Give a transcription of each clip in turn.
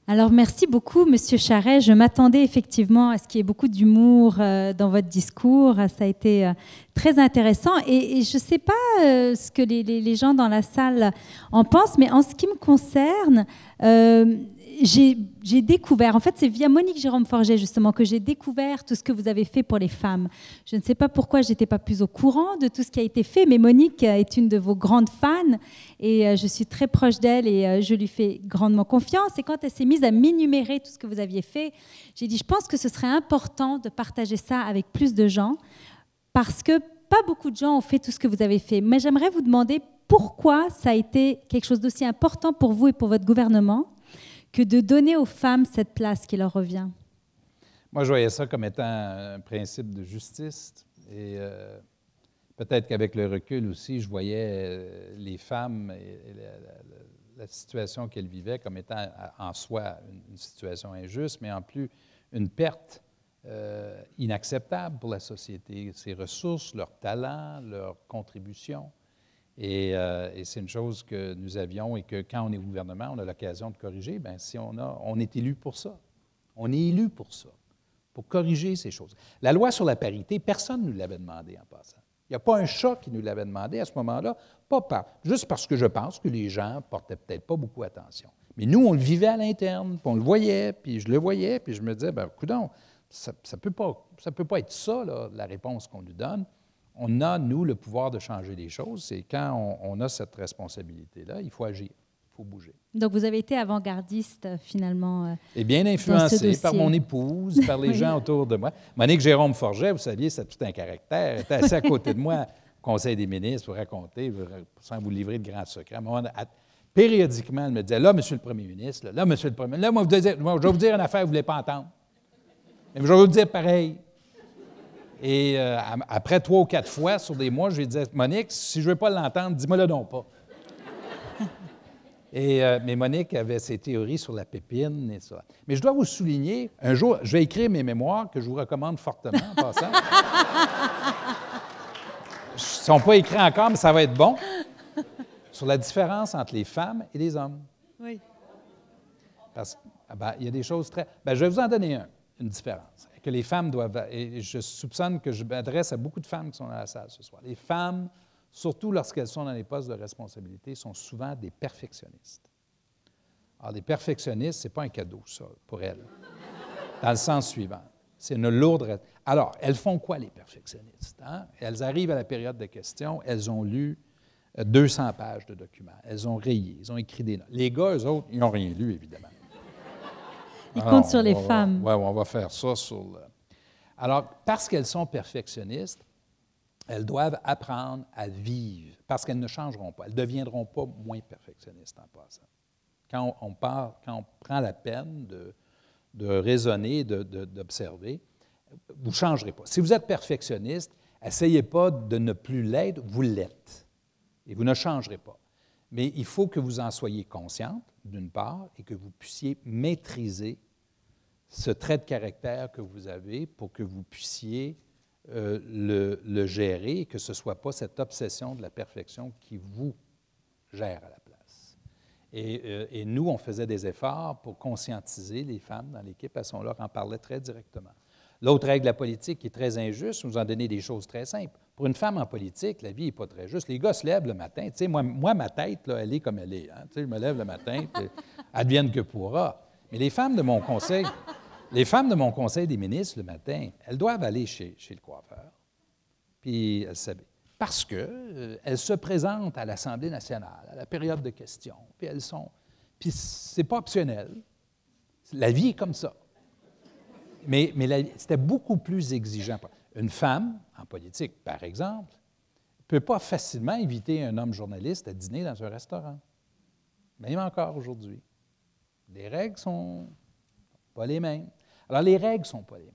Alors, merci beaucoup, Monsieur Charret. Je m'attendais effectivement à ce qu'il y ait beaucoup d'humour dans votre discours. Ça a été très intéressant. Et je ne sais pas ce que les gens dans la salle en pensent, mais en ce qui me concerne, j'ai découvert, en fait, c'est via Monique Jérôme Forget, justement, que j'ai découvert tout ce que vous avez fait pour les femmes. Je ne sais pas pourquoi je n'étais pas plus au courant de tout ce qui a été fait, mais Monique est une de vos grandes fans et je suis très proche d'elle et je lui fais grandement confiance. Et quand elle s'est mise à m'énumérer tout ce que vous aviez fait, j'ai dit, je pense que ce serait important de partager ça avec plus de gens parce que pas beaucoup de gens ont fait tout ce que vous avez fait. Mais j'aimerais vous demander pourquoi ça a été quelque chose d'aussi important pour vous et pour votre gouvernement que de donner aux femmes cette place qui leur revient. Moi, je voyais ça comme étant un principe de justice. Et peut-être qu'avec le recul aussi, je voyais les femmes et la situation qu'elles vivaient comme étant en soi une situation injuste, mais en plus une perte inacceptable pour la société. Ses ressources, leurs talents, leurs contributions. Et c'est une chose que nous avions et que quand on est au gouvernement, on a l'occasion de corriger. Bien, si on est élu pour ça. On est élu pour ça, pour corriger ces choses. La loi sur la parité, personne ne nous l'avait demandé en passant. Il n'y a pas un chat qui nous l'avait demandé à ce moment-là, juste parce que je pense que les gens ne portaient peut-être pas beaucoup attention. Mais nous, on le vivait à l'interne, puis on le voyait, puis je le voyais, puis je me disais, bien, coudonc, ça ne peut pas être ça, là, la réponse qu'on nous donne. On a, nous, le pouvoir de changer les choses. C'est quand on a cette responsabilité-là, il faut agir, il faut bouger. Donc, vous avez été avant-gardiste, finalement. Et bien influencé par mon épouse, par les gens autour de moi. Monique Jérôme Forget, vous saviez, c'est tout un caractère. Elle était assise à côté de moi au Conseil des ministres pour raconter, sans vous livrer de grands secrets. Périodiquement, elle me disait, là, Monsieur le Premier ministre, là, Monsieur le Premier ministre, là, moi, je vais vous dire une affaire que vous ne voulez pas entendre. Mais je vais vous dire pareil. Et après 3 ou 4 fois sur des mois, je lui disais, Monique, si je ne veux pas l'entendre, dis-moi-le donc pas. Mais Monique avait ses théories sur la pépine et ça. Mais je dois vous souligner, un jour, je vais écrire mes mémoires que je vous recommande fortement en passant. Ils ne sont pas écrits encore, mais ça va être bon. Sur la différence entre les femmes et les hommes. Oui. Parce qu'il y a des choses très... je vais vous en donner une différence. Que les femmes doivent... Et je soupçonne que je m'adresse à beaucoup de femmes qui sont dans la salle ce soir. Les femmes, surtout lorsqu'elles sont dans les postes de responsabilité, sont souvent des perfectionnistes. Alors, les perfectionnistes, ce n'est pas un cadeau, ça, pour elles. Dans le sens suivant. C'est une lourde... Alors, elles font quoi, les perfectionnistes? Hein? Elles arrivent à la période de questions, elles ont lu 200 pages de documents, elles ont rayé, ils ont écrit des notes. Les gars, eux autres, ils n'ont rien lu, évidemment. Ils comptent sur les femmes. Oui, on va faire ça sur le... Alors, parce qu'elles sont perfectionnistes, elles doivent apprendre à vivre, parce qu'elles ne changeront pas. Elles ne deviendront pas moins perfectionnistes en passant. Quand on prend la peine de raisonner, d'observer, vous ne changerez pas. Si vous êtes perfectionniste, essayez pas de ne plus l'être, vous l'êtes. Et vous ne changerez pas. Mais il faut que vous en soyez consciente, d'une part, et que vous puissiez maîtriser ce trait de caractère que vous avez pour que vous puissiez le gérer et que ce ne soit pas cette obsession de la perfection qui vous gère à la place. Et nous, on faisait des efforts pour conscientiser les femmes dans l'équipe, on leur en parlait très directement. L'autre règle de la politique qui est très injuste, nous en donner des choses très simples. Pour une femme en politique, la vie n'est pas très juste. Les gars se lèvent le matin. Tu sais, moi, ma tête, là, elle est comme elle est. Hein? Tu sais, je me lève le matin, puis advienne que pourra. Mais les femmes de mon conseil des ministres le matin, elles doivent aller chez le coiffeur. Puis elles s'habillent. Parce qu'elles se présentent à l'Assemblée nationale, à la période de questions. Puis c'est pas optionnel. La vie est comme ça. Mais c'était beaucoup plus exigeant. Une femme, en politique, par exemple, ne peut pas facilement inviter un homme journaliste à dîner dans un restaurant. Même encore aujourd'hui. Les règles ne sont pas les mêmes. Alors, les règles ne sont pas les mêmes.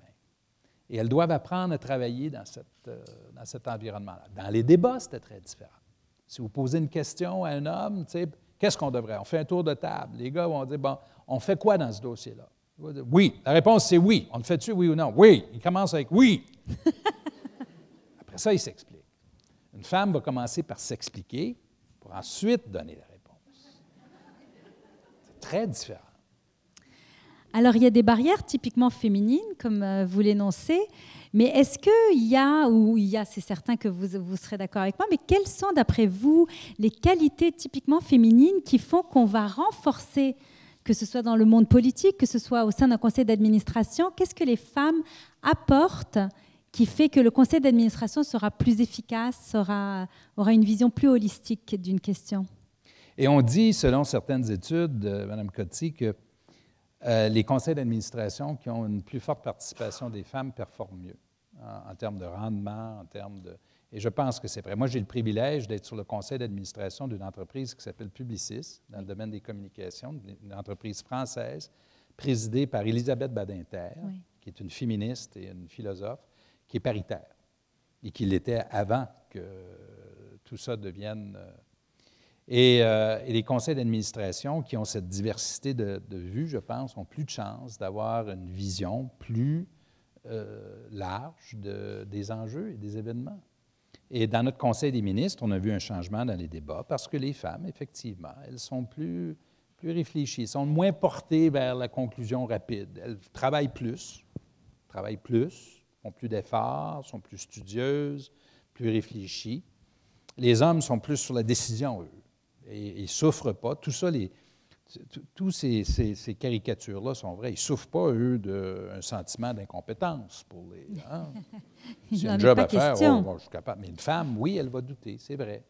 Et elles doivent apprendre à travailler dans cet environnement-là. Dans les débats, c'était très différent. Si vous posez une question à un homme, tu sais, qu'est-ce qu'on devrait? On fait un tour de table. Les gars vont dire, bon, on fait quoi dans ce dossier-là? Oui. La réponse, c'est oui. On le fait-tu, oui ou non? Oui. Il commence avec oui. Après ça, il s'explique. Une femme va commencer par s'expliquer pour ensuite donner la réponse. C'est très différent. Alors, il y a des barrières typiquement féminines, comme vous l'énoncez, mais est-ce qu'il y a, c'est certain que vous serez d'accord avec moi, mais quelles sont, d'après vous, les qualités typiquement féminines qui font qu'on va renforcer, que ce soit dans le monde politique, que ce soit au sein d'un conseil d'administration, qu'est-ce que les femmes apportent qui fait que le conseil d'administration sera plus efficace, aura une vision plus holistique d'une question? Et on dit, selon certaines études, Mme Coty, que les conseils d'administration qui ont une plus forte participation des femmes performent mieux en termes de rendement, en termes de... Et je pense que c'est vrai. Moi, j'ai le privilège d'être sur le conseil d'administration d'une entreprise qui s'appelle Publicis, dans le domaine des communications, une entreprise française, présidée par Elisabeth Badinter, oui, qui est une féministe et une philosophe, qui est paritaire, et qui l'était avant que tout ça devienne... Et les conseils d'administration qui ont cette diversité de vues, je pense, ont plus de chances d'avoir une vision plus large des enjeux et des événements. Et dans notre conseil des ministres, on a vu un changement dans les débats parce que les femmes, effectivement, elles sont plus réfléchies, sont moins portées vers la conclusion rapide. Elles travaillent plus, font plus d'efforts, sont plus studieuses, plus réfléchies. Les hommes sont plus sur la décision, eux. Et ils ne souffrent pas. Tout ça, tous ces caricatures-là sont vraies. Ils ne souffrent pas, eux, d'un sentiment d'incompétence pour les... Hein? S'il y a un job à faire, je suis capable. Mais une femme, oui, elle va douter, c'est vrai.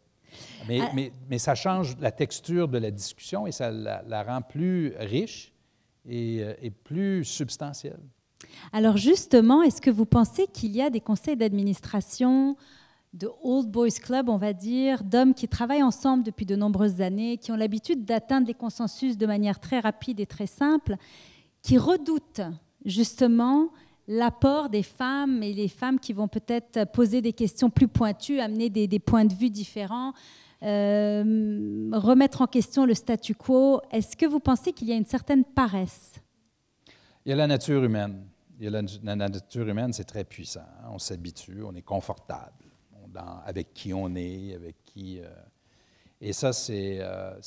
Mais ça change la texture de la discussion et ça la rend plus riche et plus substantielle. Alors justement, est-ce que vous pensez qu'il y a des conseils d'administration de Old Boys Club, on va dire, d'hommes qui travaillent ensemble depuis de nombreuses années, qui ont l'habitude d'atteindre des consensus de manière très rapide et très simple, qui redoutent justement l'apport des femmes et les femmes qui vont peut-être poser des questions plus pointues, amener des points de vue différents, remettre en question le statu quo. Est-ce que vous pensez qu'il y a une certaine paresse? Il y a la nature humaine. La nature humaine, c'est très puissant. On s'habitue, on est confortable avec qui on est, avec qui... et ça, c'est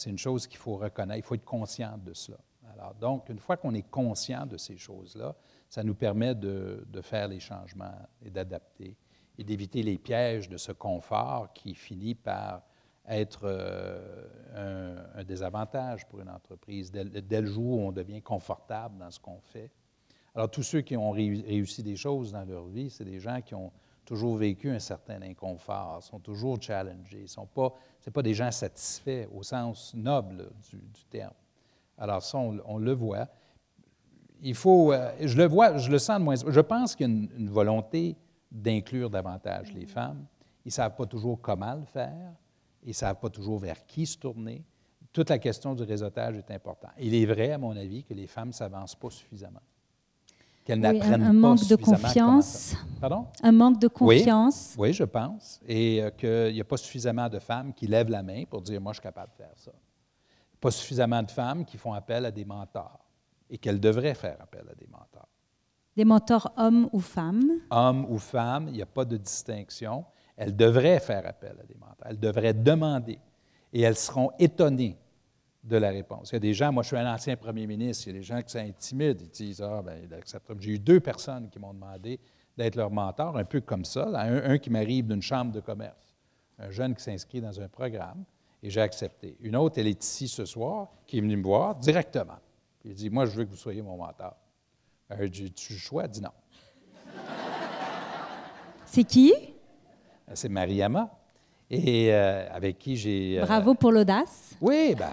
une chose qu'il faut reconnaître. Il faut être conscient de cela. Alors, donc, une fois qu'on est conscient de ces choses-là, ça nous permet de faire les changements et d'adapter et d'éviter les pièges de ce confort qui finit par être un désavantage pour une entreprise. Dès le jour où on devient confortable dans ce qu'on fait. Alors, tous ceux qui ont réussi des choses dans leur vie, c'est des gens qui ont toujours vécu un certain inconfort, sont toujours challengés. Ce n'est pas des gens satisfaits au sens noble du terme. Alors ça, on le voit. Il faut, je le sens de moins. Je pense qu'il y a une volonté d'inclure davantage les femmes. Ils ne savent pas toujours comment le faire. Ils ne savent pas toujours vers qui se tourner. Toute la question du réseautage est importante. Il est vrai, à mon avis, que les femmes ne s'avancent pas suffisamment. Qu'elles n'apprennent un manque de confiance. Pardon? Un manque de confiance. Oui, je pense. Et qu'il n'y a pas suffisamment de femmes qui lèvent la main pour dire « moi, je suis capable de faire ça ». Pas suffisamment de femmes qui font appel à des mentors et qu'elles devraient faire appel à des mentors. Des mentors hommes ou femmes? Hommes ou femmes, il n'y a pas de distinction. Elles devraient faire appel à des mentors. Elles devraient demander et elles seront étonnées de la réponse. Il y a des gens, moi je suis un ancien premier ministre, il y a des gens qui s'intimident, ils disent « Ah, bien, il accepte. » J'ai eu 2 personnes qui m'ont demandé d'être leur mentor, un peu comme ça. Un qui m'arrive d'une chambre de commerce, un jeune qui s'inscrit dans un programme, et j'ai accepté. Une autre, elle est ici ce soir, qui est venue me voir directement. Puis elle dit « Moi, je veux que vous soyez mon mentor. » J'ai-tu le choix? Elle dit non. C'est qui? C'est Mariama. Et avec qui j'ai... Bravo pour l'audace. Oui, bien...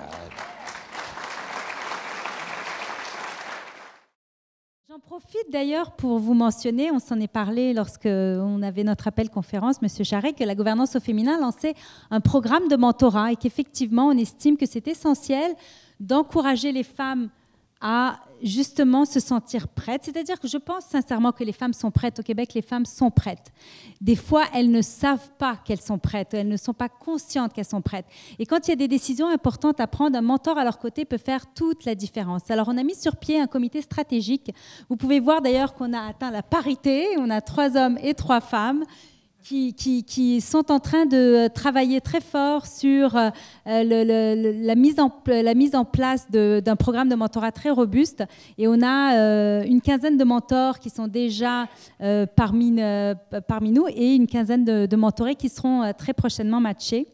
J'en profite d'ailleurs pour vous mentionner, on s'en est parlé lorsqu'on avait notre appel conférence, M. Charret, que la gouvernance au féminin lançait un programme de mentorat et qu'effectivement, on estime que c'est essentiel d'encourager les femmes à justement se sentir prêtes. C'est-à-dire que je pense sincèrement que les femmes sont prêtes. Au Québec, les femmes sont prêtes. Des fois, elles ne savent pas qu'elles sont prêtes. Elles ne sont pas conscientes qu'elles sont prêtes. Et quand il y a des décisions importantes à prendre, un mentor à leur côté peut faire toute la différence. Alors, on a mis sur pied un comité stratégique. Vous pouvez voir d'ailleurs qu'on a atteint la parité. On a 3 hommes et 3 femmes qui sont en train de travailler très fort sur la mise en place d'un programme de mentorat très robuste. Et on a une quinzaine de mentors qui sont déjà parmi nous et une quinzaine de mentorés qui seront très prochainement matchés.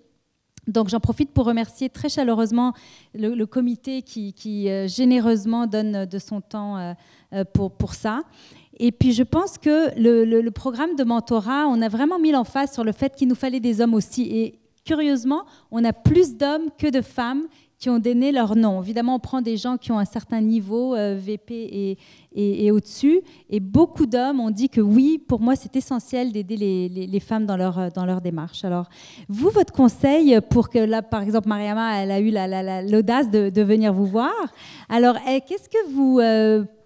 Donc, j'en profite pour remercier très chaleureusement le comité qui généreusement donne de son temps pour ça. Et puis, je pense que le programme de mentorat, on a vraiment mis l'emphase sur le fait qu'il nous fallait des hommes aussi. Et curieusement, on a plus d'hommes que de femmes qui ont donné leur nom. Évidemment, on prend des gens qui ont un certain niveau, VP et au-dessus. Et beaucoup d'hommes ont dit que oui, pour moi, c'est essentiel d'aider les femmes dans leur démarche. Alors, vous, votre conseil pour que, là, par exemple, Mariama, elle a eu l'audace de venir vous voir. Alors, qu'est-ce que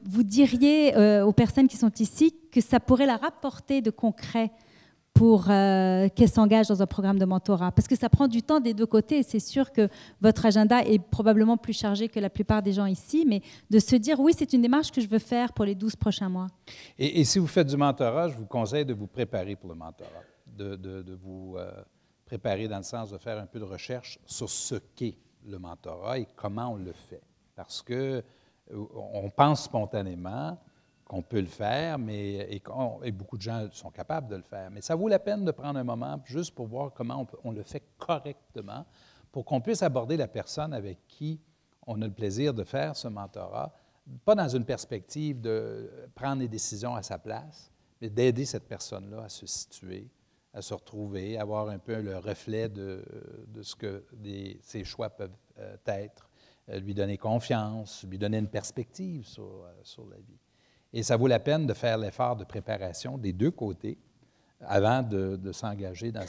vous diriez aux personnes qui sont ici que ça pourrait la rapporter de concret pour qu'elles s'engagent dans un programme de mentorat? Parce que ça prend du temps des deux côtés. C'est sûr que votre agenda est probablement plus chargé que la plupart des gens ici, mais de se dire, oui, c'est une démarche que je veux faire pour les 12 prochains mois. Et si vous faites du mentorat, je vous conseille de vous préparer pour le mentorat, de vous préparer dans le sens de faire un peu de recherche sur ce qu'est le mentorat et comment on le fait. Parce qu'on pense spontanément qu'on peut le faire, et beaucoup de gens sont capables de le faire. Mais ça vaut la peine de prendre un moment juste pour voir comment on le fait correctement, pour qu'on puisse aborder la personne avec qui on a le plaisir de faire ce mentorat, pas dans une perspective de prendre des décisions à sa place, mais d'aider cette personne-là à se situer, à se retrouver, avoir un peu le reflet de ce que ses choix peuvent être, lui donner confiance, lui donner une perspective sur la vie. Et ça vaut la peine de faire l'effort de préparation des deux côtés avant de s'engager dans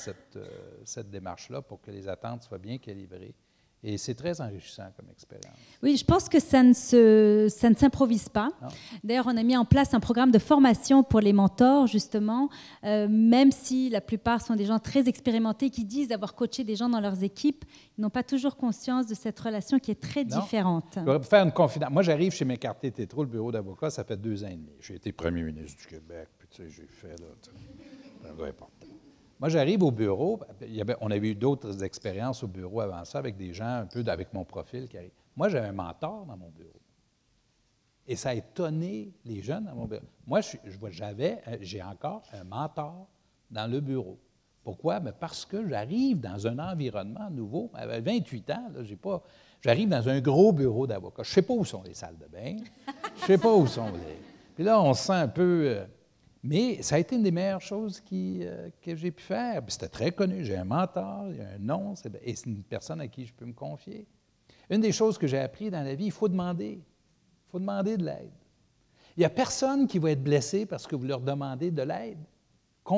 cette démarche-là pour que les attentes soient bien calibrées. Et c'est très enrichissant comme expérience. Oui, je pense que ça ne s'improvise pas. D'ailleurs, on a mis en place un programme de formation pour les mentors, justement, même si la plupart sont des gens très expérimentés qui disent avoir coaché des gens dans leurs équipes, ils n'ont pas toujours conscience de cette relation qui est très différente. Je vais faire une confidence. Moi, j'arrive chez McCarthy-Tétrault, le bureau d'avocat, ça fait 2 ans et demi. J'ai été premier ministre du Québec, puis tu sais, j'ai fait là, important. Moi, j'arrive au bureau, on avait eu d'autres expériences au bureau avant ça, avec des gens un peu avec mon profil qui arrivent. Moi, j'avais un mentor dans mon bureau. Et ça a étonné les jeunes dans mon bureau. Moi, j'ai encore un mentor dans le bureau. Pourquoi? Mais parce que j'arrive dans un environnement nouveau. À 28 ans, là, j'arrive dans un gros bureau d'avocat. Je ne sais pas où sont les salles de bain. Je ne sais pas où sont les... Puis là, on se sent un peu... Mais ça a été une des meilleures choses que j'ai pu faire. Puis c'était très connu. J'ai un mentor, il y a un nom, et c'est une personne à qui je peux me confier. Une des choses que j'ai appris dans la vie, il faut demander. Il faut demander de l'aide. Il n'y a personne qui va être blessé parce que vous leur demandez de l'aide.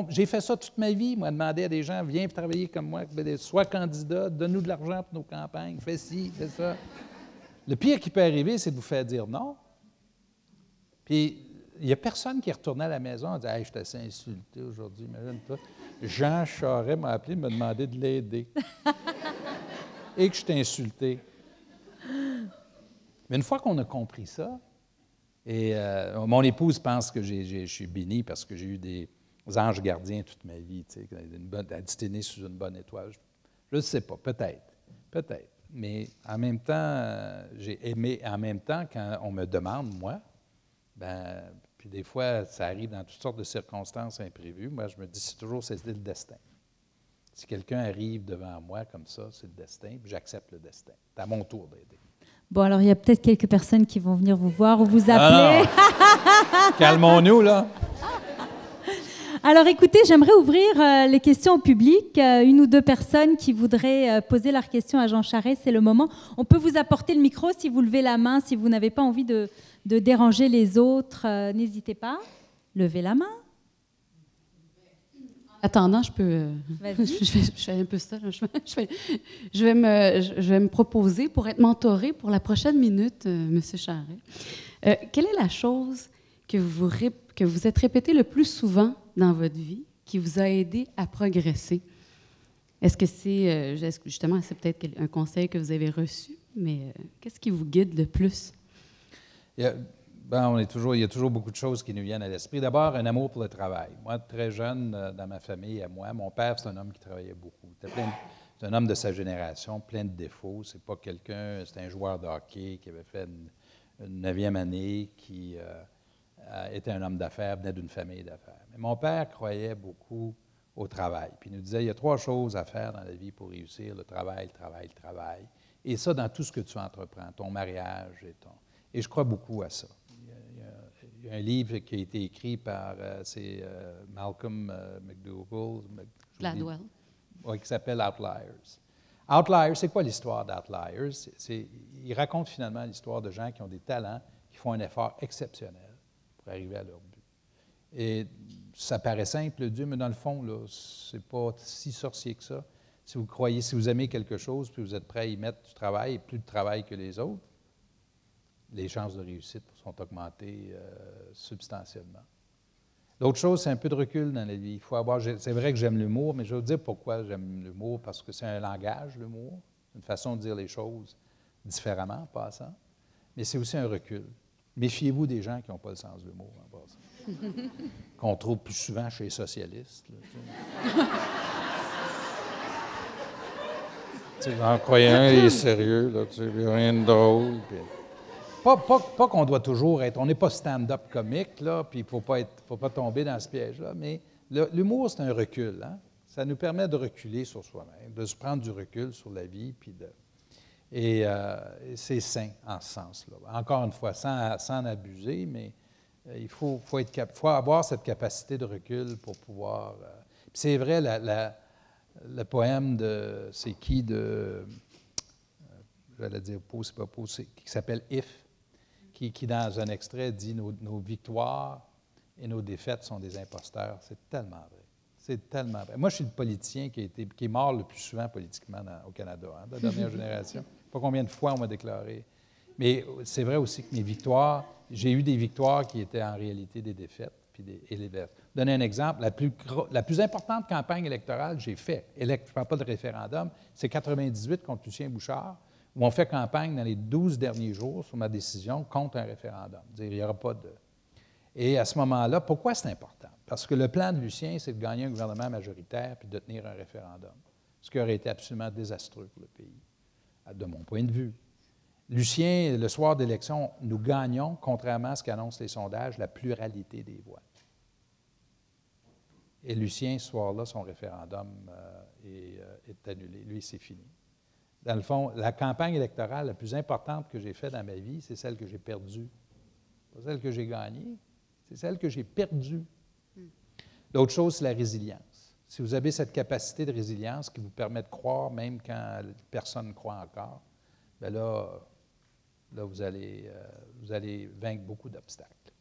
J'ai fait ça toute ma vie, moi, demander à des gens, viens travailler comme moi, sois candidat, donne-nous de l'argent pour nos campagnes, fais ci, fais ça. Le pire qui peut arriver, c'est de vous faire dire non. Puis, il n'y a personne qui est retourné à la maison et dit « Hey, je suis assez insulté aujourd'hui, imagine-toi. Jean Charest m'a appelé, m'a demandé de l'aider. Et que je t'ai insulté. » Mais une fois qu'on a compris ça, et mon épouse pense que je suis béni parce que j'ai eu des anges gardiens toute ma vie, tu sais, elle dit « T'es né sous une bonne étoile. » Je ne sais pas, peut-être. Mais en même temps, j'ai aimé, en même temps, quand on me demande, moi, puis des fois, ça arrive dans toutes sortes de circonstances imprévues. Moi, je me dis, c'est le destin. Si quelqu'un arrive devant moi comme ça, c'est le destin, puis j'accepte le destin. C'est à mon tour d'aider. Bon, alors, il y a peut-être quelques personnes qui vont venir vous voir ou vous appeler. Calmons-nous, là. Alors, écoutez, j'aimerais ouvrir les questions au public. Une ou deux personnes qui voudraient poser leurs questions à Jean Charest, c'est le moment. On peut vous apporter le micro si vous levez la main, si vous n'avez pas envie de déranger les autres. N'hésitez pas. Levez la main. En attendant, je peux... je fais un peu ça. Là. Je vais me proposer pour être mentorée pour la prochaine minute, M. Charest. Quelle est la chose que vous êtes répétée le plus souvent dans votre vie qui vous a aidé à progresser? Est-ce que c'est... justement, c'est peut-être un conseil que vous avez reçu, mais qu'est-ce qui vous guide le plus? Bon, il y a toujours beaucoup de choses qui nous viennent à l'esprit. D'abord, un amour pour le travail. Moi, très jeune, dans ma famille, à moi, mon père, c'est un homme qui travaillait beaucoup. C'est un homme de sa génération, plein de défauts. C'est pas quelqu'un, c'est un joueur de hockey qui avait fait une 9e année, qui était un homme d'affaires, venait d'une famille d'affaires. Mais mon père croyait beaucoup au travail. Puis il nous disait, il y a 3 choses à faire dans la vie pour réussir, le travail, le travail, le travail. Et ça, dans tout ce que tu entreprends, ton mariage et ton... Et je crois beaucoup à ça. Il y a un livre qui a été écrit par Malcolm McDougall. Gladwell. Oui, qui s'appelle Outliers. Outliers, c'est quoi l'histoire d'Outliers? Il raconte finalement l'histoire de gens qui ont des talents, qui font un effort exceptionnel pour arriver à leur but. Et ça paraît simple, Dieu, mais dans le fond, là, c'est pas si sorcier que ça. Si vous croyez, si vous aimez quelque chose, puis vous êtes prêt à y mettre du travail, plus de travail que les autres, les chances de réussite sont augmentées substantiellement. L'autre chose, c'est un peu de recul dans la vie. Il faut avoir, c'est vrai que j'aime l'humour, mais je vais vous dire pourquoi j'aime l'humour, parce que c'est un langage, l'humour, une façon de dire les choses différemment en passant, mais c'est aussi un recul. Méfiez-vous des gens qui n'ont pas le sens de l'humour en passant. Qu'on trouve plus souvent chez les socialistes. J'en croyais un, il est sérieux, là, rien de drôle. Puis... Pas qu'on doit toujours être, on n'est pas stand-up comique, là, puis il ne faut pas tomber dans ce piège-là, mais l'humour, c'est un recul. Hein? Ça nous permet de reculer sur soi-même, de se prendre du recul sur la vie, puis et c'est sain en ce sens-là. Encore une fois, sans en abuser, mais il faut avoir cette capacité de recul pour pouvoir... Puis c'est vrai, le poème de... C'est qui de... j'allais dire Poe, c'est pas Poe, qui s'appelle « If », qui, dans un extrait, dit « Nos victoires et nos défaites sont des imposteurs ». C'est tellement vrai. C'est tellement vrai. Moi, je suis le politicien qui est mort le plus souvent politiquement au Canada, hein, de la dernière génération. Pas combien de fois on m'a déclaré. Mais c'est vrai aussi que mes victoires, j'ai eu des victoires qui étaient en réalité des défaites et les défaites. Donner un exemple, la plus importante campagne électorale que j'ai faite, je ne parle pas de référendum, c'est 98 contre Lucien Bouchard, où on fait campagne dans les 12 derniers jours sur ma décision contre un référendum. Dire, il n'y aura pas de... Et à ce moment-là, pourquoi c'est important? Parce que le plan de Lucien, c'est de gagner un gouvernement majoritaire puis de tenir un référendum, ce qui aurait été absolument désastreux pour le pays, de mon point de vue. Lucien, le soir d'élection, nous gagnons, contrairement à ce qu'annoncent les sondages, la pluralité des voix. Et Lucien, ce soir-là, son référendum est annulé. Lui, c'est fini. Dans le fond, la campagne électorale la plus importante que j'ai faite dans ma vie, c'est celle que j'ai perdue. Pas celle que j'ai gagnée, c'est celle que j'ai perdue. L'autre chose, c'est la résilience. Si vous avez cette capacité de résilience qui vous permet de croire, même quand personne ne croit encore, bien là, vous allez vaincre beaucoup d'obstacles.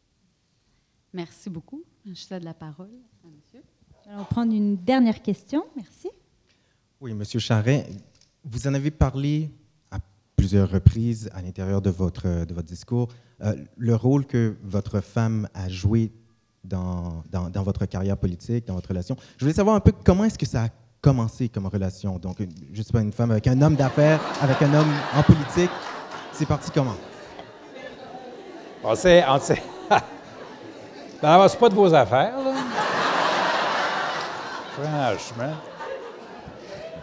Merci beaucoup. Je cède la parole à monsieur. Allons prendre une dernière question. Merci. Oui, Monsieur Charest, vous en avez parlé à plusieurs reprises à l'intérieur de votre discours, le rôle que votre femme a joué dans votre carrière politique, dans votre relation. Je voulais savoir un peu comment est-ce que ça a commencé comme relation. Donc, je ne sais pas, une femme avec un homme d'affaires, avec un homme en politique. C'est parti comment? On sait. Ben, c'est pas de vos affaires, là. Franchement.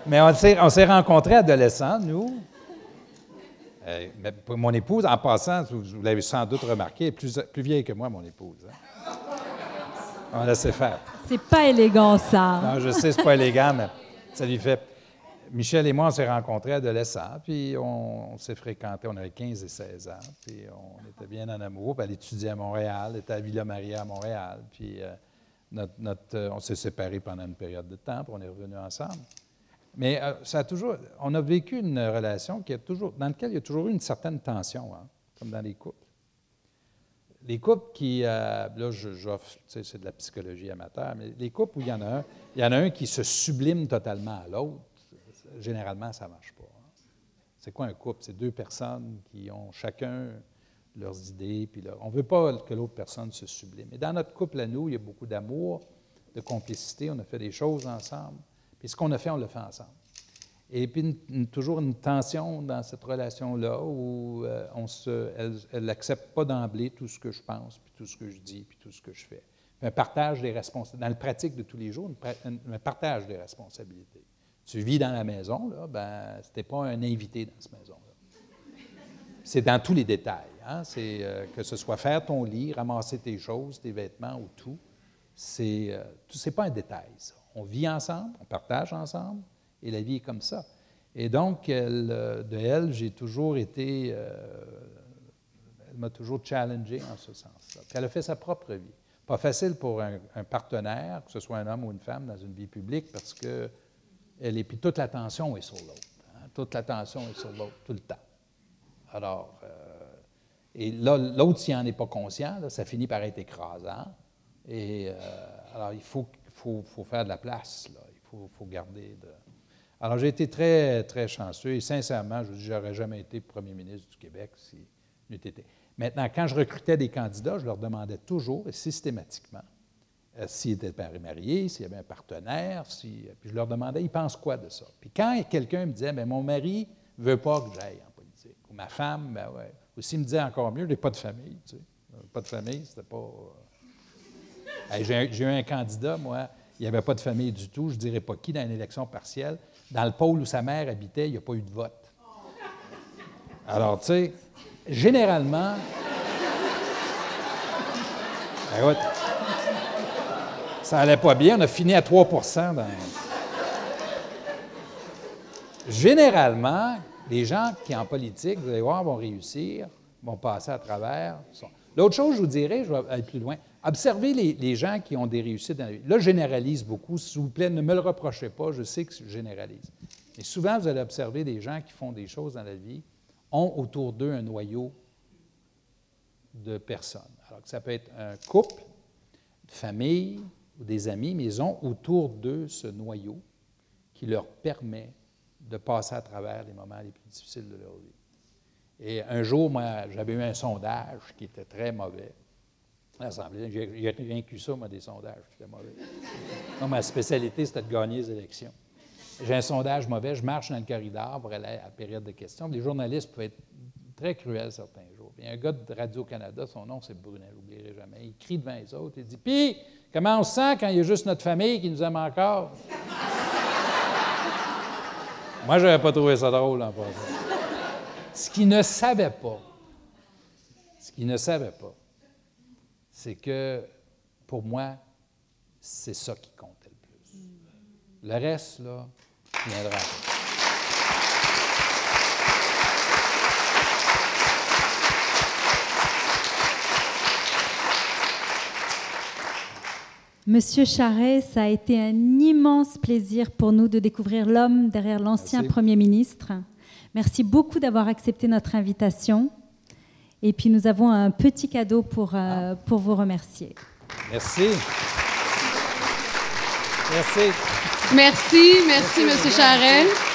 Mais on s'est rencontrés adolescents, nous. Mais mon épouse, en passant, vous l'avez sans doute remarqué, est plus vieille que moi, mon épouse. Hein? On laissait faire. C'est pas élégant, ça. Non, je sais, c'est pas élégant, mais ça lui fait... Michel et moi, on s'est rencontrés adolescents, puis on s'est fréquentés, on avait 15 et 16 ans, puis on était bien en amour. Puis elle étudiait à Montréal, elle était à Villa Maria à Montréal, puis on s'est séparés pendant une période de temps, puis on est revenus ensemble. Mais on a vécu une relation dans laquelle il y a toujours eu une certaine tension, hein, comme dans les couples. Les couples qui, là, j'offre, c'est de la psychologie amateur, mais les couples où il y en a un qui se sublime totalement à l'autre, généralement, ça ne marche pas. Hein. C'est quoi un couple? C'est 2 personnes qui ont chacun leurs idées, puis on ne veut pas que l'autre personne se sublime. Et dans notre couple à nous, il y a beaucoup d'amour, de complicité, on a fait des choses ensemble. Puis ce qu'on a fait, on l'a fait ensemble. Et puis, toujours une tension dans cette relation-là où elle n'accepte pas d'emblée tout ce que je pense, puis tout ce que je dis, puis tout ce que je fais. Puis un partage des responsabilités. Dans la pratique de tous les jours, un partage des responsabilités. Tu vis dans la maison, là, ben, tu n'es pas un invité dans cette maison-là. C'est dans tous les détails. Hein? C'est que ce soit faire ton lit, ramasser tes choses, tes vêtements ou tout. C'est pas un détail, ça. On vit ensemble, on partage ensemble. Et la vie est comme ça. Et donc, de elle, j'ai toujours été... elle m'a toujours challengé en ce sens-là. Puis elle a fait sa propre vie. Pas facile pour un partenaire, que ce soit un homme ou une femme, dans une vie publique, parce que puis toute l'attention est sur l'autre. Hein? Toute l'attention est sur l'autre, tout le temps. Alors, et là, l'autre, s'il n'en est pas conscient, là, ça finit par être écrasant. Et alors, il faut faire de la place, là. Il faut garder de... Alors, j'ai été très, très chanceux et sincèrement, je n'aurais jamais été premier ministre du Québec si n'eût été. Maintenant, quand je recrutais des candidats, je leur demandais toujours et systématiquement s'ils étaient mariés, s'il y avait un partenaire, puis je leur demandais, ils pensent quoi de ça? Puis quand quelqu'un me disait, bien, mon mari ne veut pas que j'aille en politique, ou ma femme, ben ouais. Ou s'il me disait encore mieux, je n'ai pas de famille, tu sais. Pas de famille, c'était pas... J'ai eu un candidat, moi, il n'y avait pas de famille du tout, je ne dirais pas qui, dans une élection partielle. Dans le pôle où sa mère habitait, il n'y a pas eu de vote. Alors, tu sais, généralement... Ben, ça n'allait pas bien, on a fini à 3 %. Généralement, les gens qui, en politique, vous allez voir, vont réussir, vont passer à travers. L'autre chose, je vous dirais, je vais aller plus loin, observez les gens qui ont des réussites dans la vie. Là, je généralise beaucoup. S'il vous plaît, ne me le reprochez pas, je sais que je généralise. Mais souvent, vous allez observer des gens qui font des choses dans la vie, ont autour d'eux un noyau de personnes. Alors que ça peut être un couple, une famille ou des amis, mais ils ont autour d'eux ce noyau qui leur permet de passer à travers les moments les plus difficiles de leur vie. Et un jour, moi, j'avais eu un sondage qui était très mauvais. L'Assemblée, j'ai vaincu ça, moi, des sondages qui étaient mauvais. Non, ma spécialité, c'était de gagner les élections. J'ai un sondage mauvais, je marche dans le corridor pour aller à la période de questions. Les journalistes pouvaient être très cruels certains jours. Il y a un gars de Radio-Canada, son nom, c'est Brunel, je n'oublierai jamais. Il crie devant les autres, il dit « Puis, comment on se sent quand il y a juste notre famille qui nous aime encore? » Moi, je n'avais pas trouvé ça drôle en passant. Ce qu'il ne savait pas, c'est que, pour moi, c'est ça qui comptait le plus. Le reste, là, viendra après. Monsieur Charest, ça a été un immense plaisir pour nous de découvrir l'homme derrière l'ancien Premier ministre. Merci beaucoup d'avoir accepté notre invitation. Et puis, nous avons un petit cadeau pour vous remercier. Merci. Merci. Merci, Monsieur Charest.